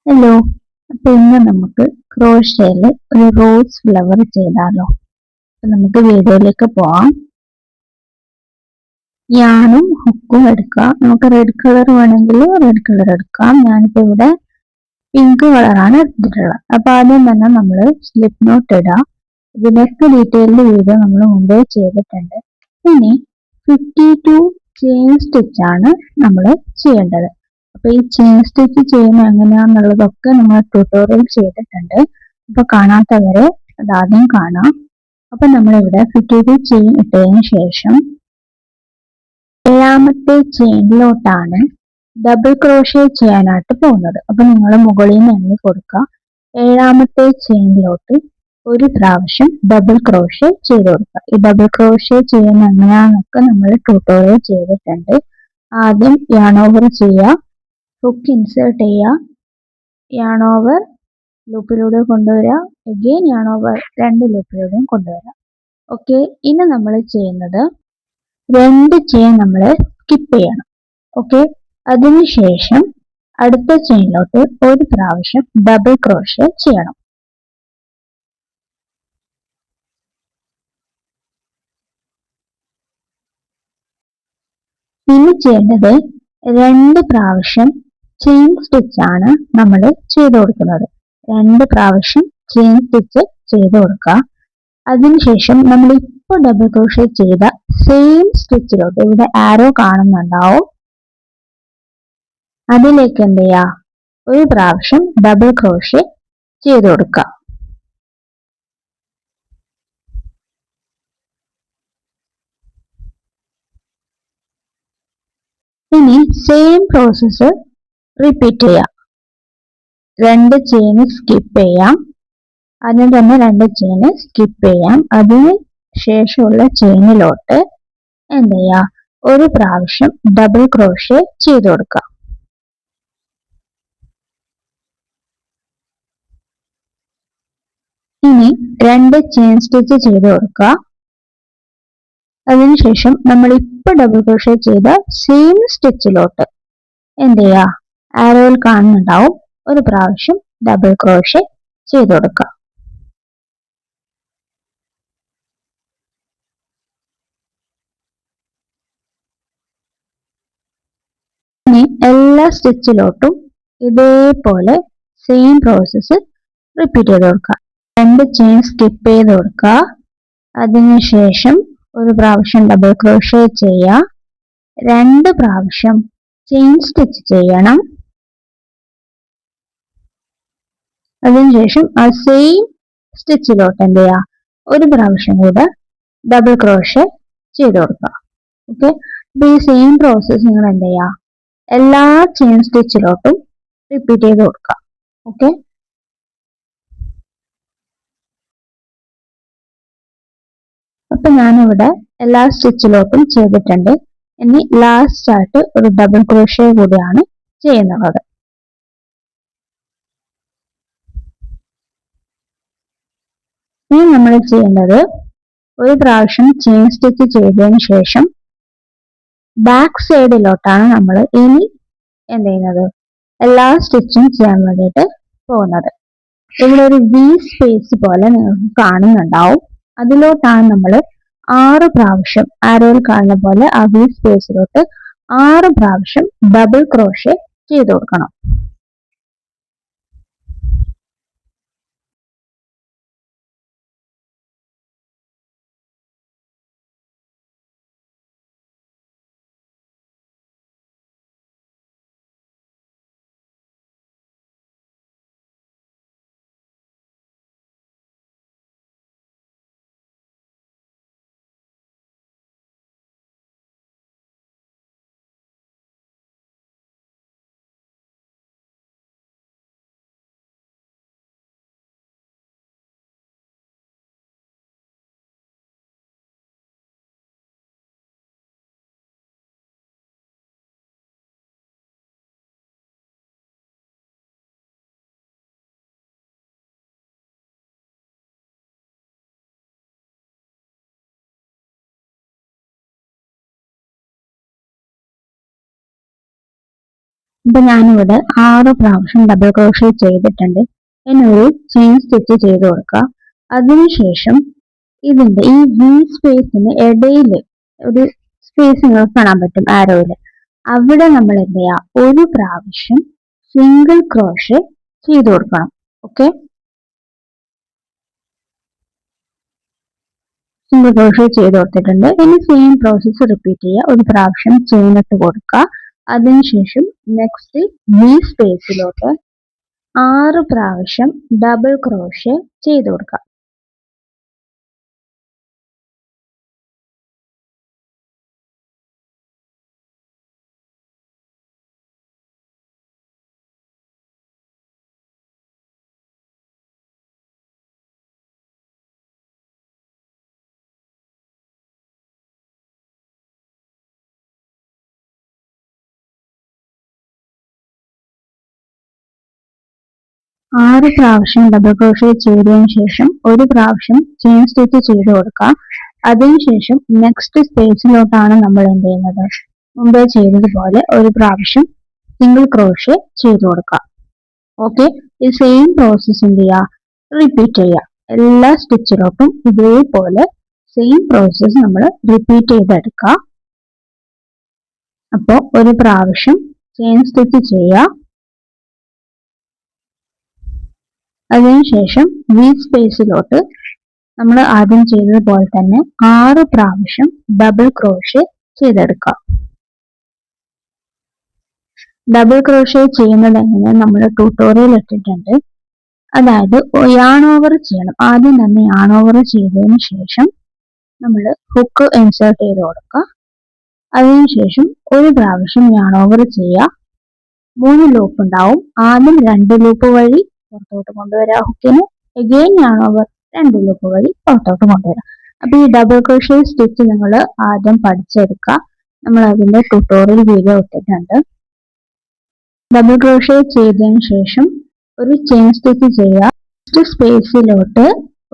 Hello. അപ്പൊ ഇന്ന് നമുക്ക് ക്രോഷേയില് ഒരു റോസ് ഫ്ലവർ ചെയ്താലോ? അപ്പൊ നമുക്ക് വീഡിയോയിലേക്ക് പോവാം. യാണും ഹുക്കും എടുക്കാം. നമുക്ക് റെഡ് കളർ വേണമെങ്കിൽ റെഡ് കളർ എടുക്കാം. ഞാനിപ്പോ ഇവിടെ പിങ്ക് കളറാണ് എടുത്തിട്ടുള്ളത്. അപ്പൊ ആദ്യം തന്നെ നമ്മൾ സ്ലിപ്പ് നോട്ട് ഇടാം. ഇതിനൊക്കെ ഡീറ്റെയിൽഡ് വീഡിയോ നമ്മൾ മുമ്പേ ചെയ്തിട്ടുണ്ട്. ഇനി 52 ചെയിൻ സ്റ്റിച്ച് ആണ് നമ്മൾ ചെയ്യേണ്ടത്. അപ്പൊ ഈ ചെയിൻ സ്റ്റിച്ച് ചെയ്യുന്നത് എങ്ങനെയാന്നുള്ളതൊക്കെ നമ്മൾ ട്യൂട്ടോറിയൽ ചെയ്തിട്ടുണ്ട്. അപ്പൊ കാണാത്തവരെ അതാദ്യം കാണാം. അപ്പൊ നമ്മളിവിടെ 52 ചെയിൻ ഇട്ടതിന് ശേഷം 7ാമത്തെ ചെയിനിലോട്ടാണ് ഡബിൾ ക്രോഷേ ചെയ്യാനായിട്ട് പോകുന്നത്. അപ്പൊ നിങ്ങൾ മുകളിൽ നിന്ന് എണ്ണി കൊടുക്കുക. 7ാമത്തെ ചെയിനിലോട്ട് ഒരു പ്രാവശ്യം ഡബിൾ ക്രോഷേ ചെയ്ത് കൊടുക്കുക. ഈ ഡബിൾ ക്രോഷേ ചെയ്യുന്ന എങ്ങനെയാന്നൊക്കെ നമ്മൾ ട്യൂട്ടോറിയൽ ചെയ്തിട്ടുണ്ട്. ആദ്യം യാൺ ഓവർ ചെയ്യുക, ഹുക്ക് ഇൻസേർട്ട് ചെയ്യുക, യാൺ ഓവർ ലൂപ്പിലൂടെ കൊണ്ടുവരിക, അഗെയിൻ യാൺ ഓവർ 2 ലൂപ്പിലൂടെയും കൊണ്ടുവരിക. ഓക്കെ, ഇനി നമ്മൾ ചെയ്യുന്നത് 2 ചെയിൻ നമ്മൾ സ്കിപ്പ് ചെയ്യണം. ഓക്കെ, അതിനുശേഷം അടുത്ത ചെയിനിലോട്ട് ഒരു പ്രാവശ്യം ഡബിൾ ക്രോഷേ ചെയ്യണം. ഇനി ചെയ്യേണ്ടത് 2 പ്രാവശ്യം ചെയിൻ സ്റ്റിച്ച് ആണ് നമ്മൾ ചെയ്ത് കൊടുക്കുന്നത്. 2 പ്രാവശ്യം ചെയിൻ സ്റ്റിച്ച് ചെയ്ത് കൊടുക്കുക. അതിനുശേഷം നമ്മൾ ഇപ്പോൾ ഡബിൾ ക്രോഷേ ചെയ്ത സെയിം സ്റ്റിച്ചിലോട്ട്, ഇവിടെ ആരോ കാണുന്നുണ്ടാവും, അതിലേക്ക് എന്ത് ചെയ്യുക, ഒരു പ്രാവശ്യം ഡബിൾ ക്രോഷേ ചെയ്ത് കൊടുക്കുക. ഇനി സെയിം പ്രോസസ്സ് റിപ്പീറ്റ് ചെയ്യാം. 2 ചെയിൻ സ്കിപ്പ് ചെയ്യാം. അതിന് തന്നെ 2 ചെയിൻ സ്കിപ്പ് ചെയ്യാം. അതിന് ശേഷമുള്ള ചെയിനിലോട്ട് എന്ത് ചെയ്യാം, ഒരു പ്രാവശ്യം ഡബിൾ ക്രോഷേ ചെയ്ത് കൊടുക്കുക. ഇനി 2 ചെയിൻ സ്റ്റിച്ച് ചെയ്ത് കൊടുക്കുക. അതിനുശേഷം നമ്മൾ ഇപ്പോൾ ഡബിൾ ക്രോഷേ ചെയ്ത സെയിം സ്റ്റിച്ചിലോട്ട് എന്ത് ചെയ്യുക, ആരോയിൽ കാണുന്നുണ്ടാവും, ഒരു പ്രാവശ്യം ഡബിൾ ക്രോഷേ ചെയ്ത് കൊടുക്കുക. ഇനി എല്ലാ സ്റ്റിച്ചിലോട്ടും ഇതേപോലെ സെയിം പ്രോസസ്സ് റിപ്പീറ്റ് ചെയ്ത് കൊടുക്കുക. 2 ചെയിൻ സ്കിപ്പ് ചെയ്ത് കൊടുക്കുക. അതിനുശേഷം ഒരു പ്രാവശ്യം ഡബിൾ ക്രോഷേ ചെയ്യുക. 2 പ്രാവശ്യം ചെയിൻ സ്റ്റിച്ച് ചെയ്യണം. അതിനുശേഷം ആ സെയിം സ്റ്റിച്ചിലോട്ട് എന്ത് ചെയ്യുക, ഒരു പ്രാവശ്യം കൂടെ ഡബിൾ ക്രോഷേ ചെയ്ത് കൊടുക്കുക. ഓക്കെ, അപ്പൊ ഈ സെയിം പ്രോസസ്സ് നിങ്ങൾ എന്ത് ചെയ്യുക, എല്ലാ ചെയിൻ സ്റ്റിച്ചിലോട്ടും റിപ്പീറ്റ് ചെയ്ത് കൊടുക്കുക. ഓക്കെ, അപ്പൊ ഞാനിവിടെ എല്ലാ സ്റ്റിച്ചിലോട്ടും ചെയ്തിട്ടുണ്ട്. ഇനി ലാസ്റ്റ് ആയിട്ട് ഒരു ഡബിൾ ക്രോഷേ കൂടിയാണ് ചെയ്യുന്നത്. ഇനി നമ്മൾ ചെയ്യേണ്ടത്, ഒരു പ്രാവശ്യം ചെയിൻ സ്റ്റിച്ച് ചെയ്തതിന് ശേഷം ബാക്ക് സൈഡിലോട്ടാണ് നമ്മൾ ഇനി എന്ത് ചെയ്യുന്നത്, എല്ലാ സ്റ്റിച്ചും ചെയ്യാൻ വേണ്ടിയിട്ട് പോകുന്നത്. ഇവിടെ ഒരു വി സ്പേസ് പോലെ നിങ്ങൾക്ക് കാണുന്നുണ്ടാവും. അതിലോട്ടാണ് നമ്മൾ 6 പ്രാവശ്യം, ആരോയിൽ കാണുന്ന പോലെ ആ വി സ്പേസിലോട്ട് 6 പ്രാവശ്യം ഡബിൾ ക്രോഷേ ചെയ്ത് കൊടുക്കണം. ഇപ്പൊ ഞാനിവിടെ 6 പ്രാവശ്യം ഡബിൾ ക്രോഷേ ചെയ്തിട്ടുണ്ട്. ഇനി ഒരു ചെയിൻ സ്റ്റിച്ച് ചെയ്ത് കൊടുക്കുക. അതിനുശേഷം ഇതിന്റെ ഈ വി സ്പേസിന് ഇടയിൽ ഒരു സ്പേസ് നിങ്ങൾക്ക് കാണാൻ പറ്റും ആരോയില്. അവിടെ നമ്മൾ എന്ത് ചെയ്യാം, ഒരു പ്രാവശ്യം സിംഗിൾ ക്രോഷേ ചെയ്ത് കൊടുക്കണം. ഓക്കെ, സിംഗിൾ ക്രോഷേ ചെയ്ത് കൊടുത്തിട്ടുണ്ട്. ഇനി സെയിം പ്രോസസ്സ് റിപ്പീറ്റ് ചെയ്യുക. ഒരു പ്രാവശ്യം ചെയിൻ ഇട്ട് കൊടുക്കുക. അതിനുശേഷം നെക്സ്റ്റ് വി സ്പേസിലോട്ട് 6 പ്രാവശ്യം ഡബിൾ ക്രോഷേ ചെയ്ത് കൊടുക്കുക. ആറ് പ്രാവശ്യം ഡബിൾ ക്രോഷേ ചെയ്തതിനു ശേഷം ഒരു പ്രാവശ്യം ചെയിൻ സ്റ്റിച്ച് ചെയ്ത് കൊടുക്കാം. അതിനുശേഷം നെക്സ്റ്റ് സ്പേസിലോട്ടാണ് നമ്മൾ എന്ത് ചെയ്യുന്നത്, മുമ്പേ ചെയ്തതുപോലെ ഒരു പ്രാവശ്യം സിംഗിൾ ക്രോഷേ ചെയ്ത് കൊടുക്കാം. ഓക്കെ, ഈ സെയിം പ്രോസസ് എന്ത് ചെയ്യുക, റിപ്പീറ്റ് ചെയ്യുക. എല്ലാ സ്റ്റിച്ചിലോട്ടും ഇതേപോലെ സെയിം പ്രോസസ് നമ്മൾ റിപ്പീറ്റ് ചെയ്തെടുക്കുക. അപ്പോൾ ഒരു പ്രാവശ്യം ചെയിൻ സ്റ്റിച്ച് ചെയ്യുക. അതിനുശേഷം വി സ്പേസിലോട്ട് നമ്മൾ ആദ്യം ചെയ്തതുപോലെ തന്നെ 6 പ്രാവശ്യം ഡബിൾ ക്രോഷേ ചെയ്തെടുക്കാം. ഡബിൾ ക്രോഷേ ചെയ്യുന്നത് എങ്ങനെ നമ്മൾ ട്യൂട്ടോറിയൽ ഇട്ടിട്ടുണ്ട്. അതായത് യാൺ ഓവർ ചെയ്യണം. ആദ്യം തന്നെ യാൺ ഓവർ ചെയ്തതിന് ശേഷം നമ്മൾ ഹുക്ക് ഇൻസേർട്ട് ചെയ്ത് കൊടുക്കുക. അതിനുശേഷം ഒരു പ്രാവശ്യം യാൺ ഓവർ ചെയ്യുക. 3 ലൂപ്പ് ഉണ്ടാവും. ആദ്യം 2 ലൂപ്പ് വഴി പുറത്തോട്ട് കൊണ്ടുവരാം ഹുക്കിന്. എഗെയിൻ യാൺ ഓവർ 2 ലൂപ്പ് വഴി പുറത്തോട്ട് കൊണ്ടുവരാം. അപ്പൊ ഈ ഡബിൾ ക്രോഷേ സ്റ്റിച്ച് നിങ്ങൾ ആദ്യം പഠിച്ചെടുക്കുക. നമ്മൾ അതിന്റെ ട്യൂട്ടോറിയൽ വീഡിയോ ഇട്ടിട്ടുണ്ട്. ഡബിൾ ക്രോഷേ ചെയ്തതിനു ശേഷം ഒരു ചെയിൻ സ്റ്റിച്ച് ചെയ്യുക. നെക്സ്റ്റ് സ്പേസിലോട്ട്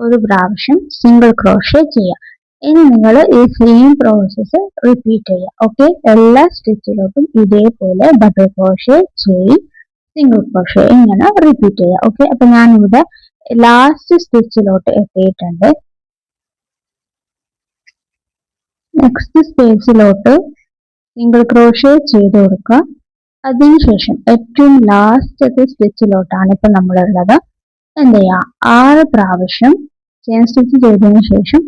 ഒരു പ്രാവശ്യം സിംഗിൾ ക്രോഷേ ചെയ്യുക. ഇനി നിങ്ങൾ ഈ സെയിം പ്രോസസ്സ് റിപ്പീറ്റ് ചെയ്യുക. ഓക്കെ, എല്ലാ സ്റ്റിച്ചിലോട്ടും ഇതേപോലെ ഡബിൾ ക്രോഷേ ചെയ്യും, സിംഗിൾ ക്രോഷേ ഇങ്ങനെ റിപ്പീറ്റ് ചെയ്യുക. ഓക്കെ, അപ്പൊ ഞാനിവിടെ ലാസ്റ്റ് സ്റ്റിച്ചിലോട്ട് എത്തിയിട്ടുണ്ട്. നെക്സ്റ്റ് സ്പേസിലോട്ട് സിംഗിൾ ക്രോഷേ ചെയ്ത് കൊടുക്കുക. അതിനുശേഷം ഏറ്റവും ലാസ്റ്റത്തെ സ്റ്റിച്ചിലോട്ടാണ് ഇപ്പൊ നമ്മളുള്ളത്. എന്ത് ചെയ്യാം, 6 പ്രാവശ്യം ചെയിൻ സ്റ്റിച്ച് ചെയ്തതിനു ശേഷം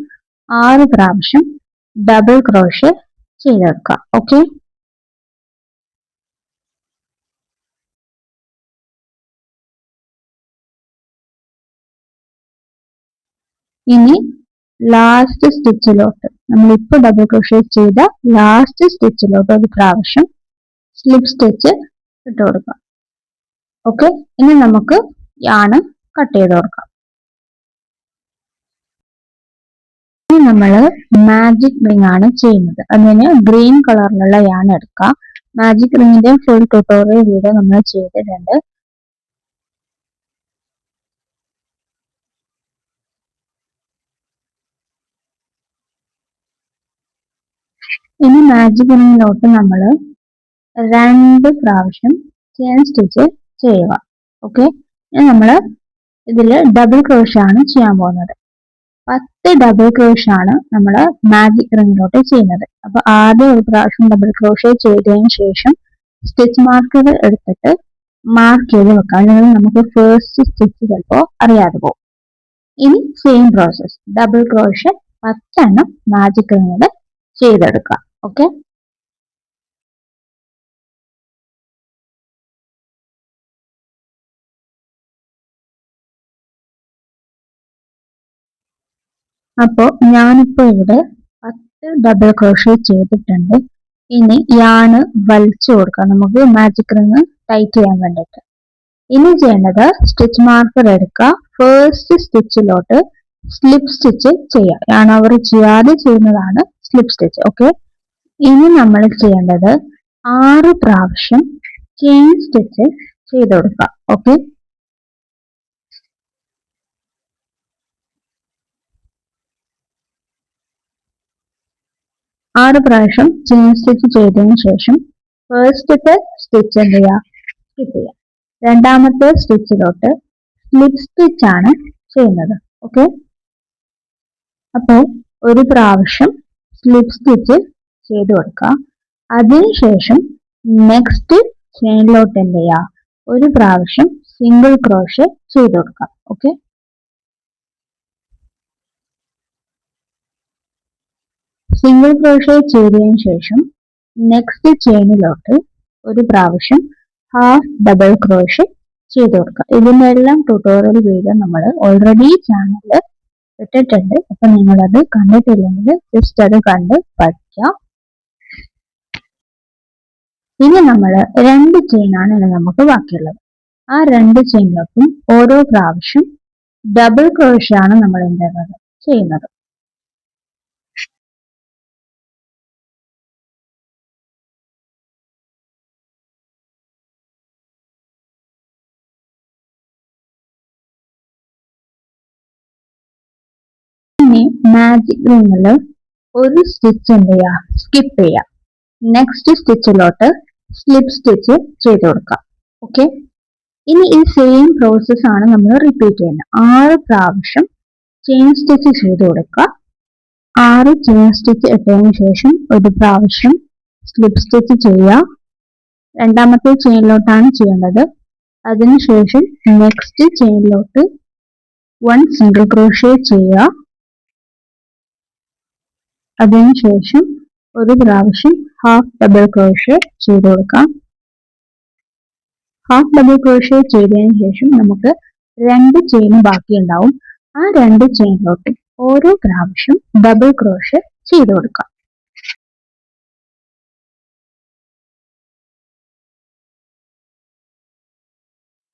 6 പ്രാവശ്യം ഡബിൾ ക്രോഷേ ചെയ്തെടുക്കുക. ഓക്കെ, ഇനി ലാസ്റ്റ് സ്റ്റിച്ചിലോട്ട് നമ്മളിപ്പോൾ ഡബിൾ ക്രോഷേ ചെയ്ത ലാസ്റ്റ് സ്റ്റിച്ചിലോട്ട് ഒരു പ്രാവശ്യം സ്ലിപ്പ് സ്റ്റിച്ച് ഇട്ട് കൊടുക്കാം. ഓക്കെ, ഇനി നമുക്ക് യാണ് കട്ട് ചെയ്ത് കൊടുക്കാം. ഇനി നമ്മൾ മാജിക് റിംഗ് ആണ് ചെയ്യുന്നത്. അതിന് ഗ്രീൻ കളറിലുള്ള യാണ് എടുക്കാം. മാജിക് റിംഗിന്റെ ഫുൾ ട്യൂട്ടോറിയൽ വീഡിയോ നമ്മൾ ചെയ്തിട്ടുണ്ട്. ഇനി മാജിക് റിംഗിലോട്ട് നമ്മൾ 2 പ്രാവശ്യം ചെയിൻ സ്റ്റിച്ച് ചെയ്യുക. ഓക്കെ, നമ്മൾ ഇതിൽ ഡബിൾ ക്രോഷേ ആണ് ചെയ്യാൻ പോകുന്നത്. 10 ഡബിൾ ക്രോഷേ ആണ് നമ്മൾ മാജിക് റിംഗിലോട്ട് ചെയ്യുന്നത്. അപ്പൊ ആദ്യം ഒരു പ്രാവശ്യം ഡബിൾ ക്രോഷേ ചെയ്തതിനു ശേഷം സ്റ്റിച്ച് മാർക്കർ എടുത്തിട്ട് മാർക്ക് ചെയ്ത് വെക്കാം. അല്ലെങ്കിൽ നമുക്ക് ഫസ്റ്റ് സ്റ്റിച്ച് ചിലപ്പോൾ അറിയാതെ പോകും. ഇനി സെയിം പ്രോസസ് ഡബിൾ ക്രോഷേ 10 എണ്ണം മാജിക് റിംഗിൽ ചെയ്തെടുക്കാം. ഓക്കെ, അപ്പോൾ ഞാനിപ്പോ ഇവിടെ 10 ഡബിൾ ക്രോഷേ ചെയ്തിട്ടുണ്ട്. ഇനി യാണ് വലിച്ചു കൊടുക്കാം നമുക്ക് മാജിക് റിംഗ് ടൈറ്റ് ചെയ്യാൻ വേണ്ടിയിട്ട്. ഇനി ചെയ്യേണ്ടത് സ്റ്റിച്ച് മാർക്കർ എടുക്കുക. ഫസ്റ്റ് സ്റ്റിച്ചിലോട്ട് സ്ലിപ്പ് സ്റ്റിച്ച് ചെയ്യാം. യാണ് ഓവർ ചെയ്യാതെ ചെയ്യുന്നതാണ് സ്ലിപ്പ് സ്റ്റിച്ച്. ഓക്കെ, ഇനി നമ്മൾ ചെയ്യേണ്ടത് 6 പ്രാവശ്യം ചെയിൻ സ്റ്റിച്ച് ചെയ്ത് കൊടുക്കുക. ഓക്കെ, 6 പ്രാവശ്യം ചെയിൻ സ്റ്റിച്ച് ചെയ്തതിനു ശേഷം ഫസ്റ്റത്തെ സ്റ്റിച്ച് എന്ത് ചെയ്യുക, സ്കിപ്പ് ചെയ്യാം. രണ്ടാമത്തെ സ്റ്റിച്ചിലോട്ട് സ്ലിപ്പ് സ്റ്റിച്ച് ആണ് ചെയ്യുന്നത്. ഓക്കെ, അപ്പോൾ ഒരു പ്രാവശ്യം സ്ലിപ്പ് സ്റ്റിച്ച് ചെയ്ത് കൊടുക്കുക. അതിനുശേഷം നെക്സ്റ്റ് ചെയിനിലോട്ട് എന്ത് ചെയ്യുക, ഒരു പ്രാവശ്യം സിംഗിൾ ക്രോഷേ ചെയ്ത് കൊടുക്കാം. ഓക്കെ, സിംഗിൾ ക്രോഷേ ചെയ്തതിനു ശേഷം നെക്സ്റ്റ് ചെയിനിലോട്ട് ഒരു പ്രാവശ്യം ഹാഫ് ഡബിൾ ക്രോഷേ ചെയ്ത് കൊടുക്കുക. ഇതിന്റെ എല്ലാം ട്യൂട്ടോറിയൽ വീഡിയോ നമ്മൾ ഓൾറെഡി ചാനലിൽ ഇട്ടിട്ടുണ്ട്. അപ്പൊ നിങ്ങളത് കണ്ടിട്ടില്ലെങ്കിൽ ജസ്റ്റ് അത് കണ്ട് പഠിക്കാം. ഇനി നമ്മൾ 2 ചെയിനാണ് ഇനി നമുക്ക് ബാക്കിയുള്ളത്. ആ 2 ചെയിനിലൊപ്പം ഓരോ പ്രാവശ്യം ഡബിൾ ക്രോഷേ ആണ് നമ്മൾ എന്ത് ചെയ്യുന്നത്. ഇനി മാജിക് റിങ്ങിൽ ഒരു സ്റ്റിച്ച് എന്ത് ചെയ്യുക, സ്കിപ്പ് ചെയ്യുക. നെക്സ്റ്റ് സ്റ്റിച്ചിലോട്ട് സ്ലിപ്പ് സ്റ്റിച്ച് ചെയ്ത് കൊടുക്കാം. ഓക്കെ, ഇനി ഈ സെയിം പ്രോസസ് ആണ് നമ്മൾ റിപ്പീറ്റ് ചെയ്യുന്നത്. 6 പ്രാവശ്യം ചെയിൻ സ്റ്റിച്ച് ചെയ്ത് കൊടുക്കുക. 6 ചെയിൻ സ്റ്റിച്ച് ഇട്ടതിന് ശേഷം ഒരു പ്രാവശ്യം സ്ലിപ്പ് സ്റ്റിച്ച് ചെയ്യുക. രണ്ടാമത്തെ ചെയിനിലോട്ടാണ് ചെയ്യേണ്ടത്. അതിനുശേഷം നെക്സ്റ്റ് ചെയിനിലോട്ട് 1 സിംഗിൾ ക്രോഷേ ചെയ്യുക. അതിനുശേഷം ഒരു പ്രാവശ്യം ഹാഫ് ഡബിൾ ക്രോഷേ ചെയ്ത് കൊടുക്കാം. ഹാഫ് ഡബിൾ ക്രോഷേ ചെയ്തതിന് ശേഷം നമുക്ക് 2 ചെയിൻ ബാക്കി ഉണ്ടാവും. ആ 2 ചെയിനിലോട്ട് ഓരോ പ്രാവശ്യം ഡബിൾ ക്രോഷേ ചെയ്ത് കൊടുക്കാം.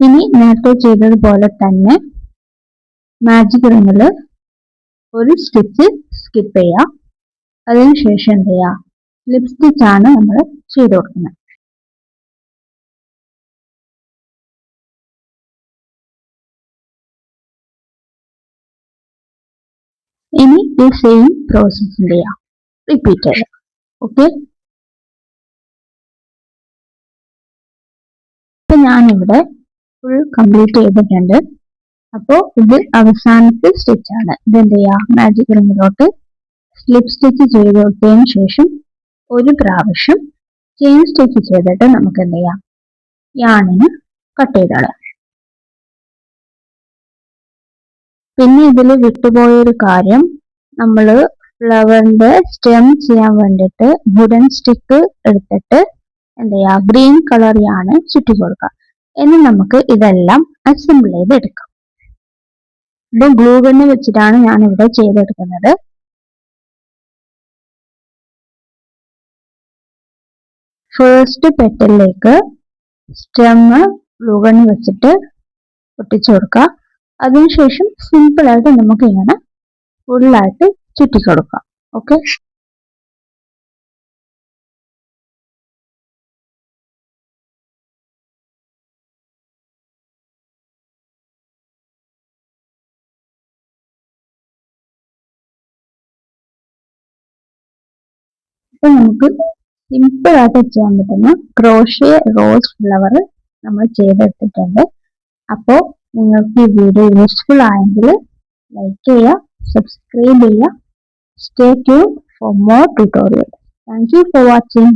ഇനി നേരത്തെ ചെയ്തതുപോലെ തന്നെ മാജിക് റിങ്ങിൽ ഒരു സ്റ്റിച്ച് സ്കിപ്പ് ചെയ്യുക. അതിനുശേഷം എന്ത് ചെയ്യുക, സ്ലിപ്പ് സ്റ്റിച്ച് ആണ് നമ്മൾ ചെയ്ത് കൊടുക്കുന്നത്. ഇനി ഈ സെയിം പ്രോസസ് എന്ത് ചെയ്യുക, റിപ്പീറ്റ് ചെയ്യുക. ഓക്കെ, ഇപ്പൊ ഞാനിവിടെ ഫുൾ കംപ്ലീറ്റ് ചെയ്തിട്ടുണ്ട്. അപ്പോൾ ഇത് അവസാനത്തെ സ്റ്റിച്ച് ആണ്. ഇത് എന്ത് ചെയ്യുക, മാജിക് റിങ്ങിലോട്ട് സ്ലിപ്പ് സ്റ്റിച്ച് ചെയ്ത് കൊടുത്തതിന് ശേഷം ഒരു പ്രാവശ്യം ചെയിൻ സ്റ്റിച്ച് ചെയ്തിട്ട് നമുക്ക് എന്ത് ചെയ്യാം, യാണിന് കട്ട് ചെയ്ത് കളയാം. പിന്നെ ഇതിൽ വിട്ടുപോയൊരു കാര്യം, നമ്മൾ ഫ്ലവറിന്റെ സ്റ്റെം ചെയ്യാൻ വേണ്ടിയിട്ട് വുഡൻ സ്റ്റിക്ക് എടുത്തിട്ട് എന്ത് ചെയ്യുക, ഗ്രീൻ കളർ യാണ് ചുറ്റി കൊടുക്കുക. ഇനി നമുക്ക് ഇതെല്ലാം അസംബിൾ ചെയ്ത് എടുക്കാം. ഇത് ഗ്ലൂ ഗണ്ണ് വെച്ചിട്ടാണ് ഞാൻ ഇവിടെ ചെയ്തെടുക്കുന്നത്. ഫസ്റ്റ് പെറ്റലിലേക്ക് സ്റ്റെം ഗ്ലൂ ഗണ്ണ് വെച്ചിട്ട് ഒട്ടിച്ചു കൊടുക്കുക. അതിനുശേഷം സിമ്പിൾ ആയിട്ട് നമുക്ക് ഇങ്ങനെ ഫുള്ളായിട്ട് ചുറ്റിക്കൊടുക്കാം. ഓക്കെ, ഇപ്പൊ നമുക്ക് സിമ്പിൾ ആയിട്ട് ചെയ്യാൻ പറ്റുന്ന ക്രോഷ്യ റോസ് ഫ്ലവർ നമ്മൾ ചെയ്തെടുത്തിട്ടുണ്ട്. അപ്പോൾ നിങ്ങൾക്ക് ഈ വീഡിയോ യൂസ്ഫുൾ ആയെങ്കിൽ ലൈക്ക് ചെയ്യുക, സബ്സ്ക്രൈബ് ചെയ്യുക. Stay tuned for more tutorials. Thank you for watching.